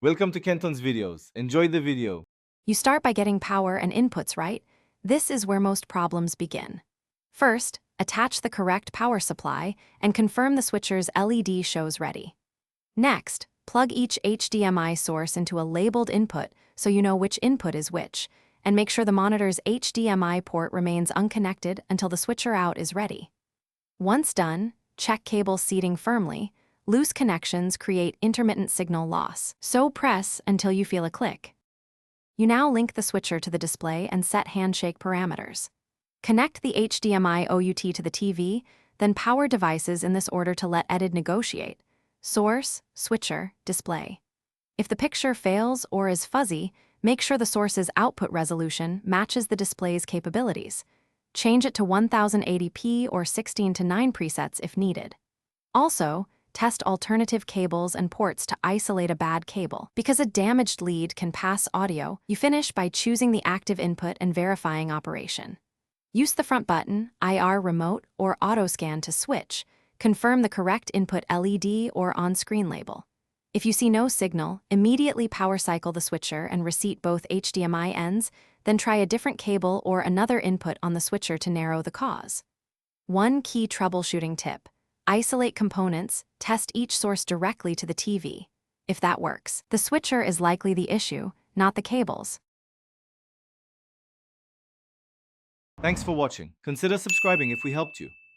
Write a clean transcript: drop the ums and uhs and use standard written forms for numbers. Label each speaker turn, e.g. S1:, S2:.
S1: Welcome to Kenton's videos. Enjoy the video.
S2: You start by getting power and inputs right. This is where most problems begin. First, attach the correct power supply and confirm the switcher's LED shows ready. Next, plug each HDMI source into a labeled input so you know which input is which, and make sure the monitor's HDMI port remains unconnected until the switcher out is ready. Once done, check cable seating firmly. Loose connections create intermittent signal loss, so press until you feel a click. You now link the switcher to the display and set handshake parameters. Connect the HDMI OUT to the TV, then power devices in this order to let EDID negotiate: source, switcher, display. If the picture fails or is fuzzy, make sure the source's output resolution matches the display's capabilities. Change it to 1080p or 16:9 presets if needed. Also, test alternative cables and ports to isolate a bad cable. Because a damaged lead can pass audio, you finish by choosing the active input and verifying operation. Use the front button, IR remote, or auto scan to switch. Confirm the correct input LED or on-screen label. If you see no signal, immediately power cycle the switcher and reset both HDMI ends, then try a different cable or another input on the switcher to narrow the cause. One key troubleshooting tip: isolate components, test each source directly to the TV. If that works, the switcher is likely the issue, not the cables.
S1: Thanks for watching. Consider subscribing if we helped you.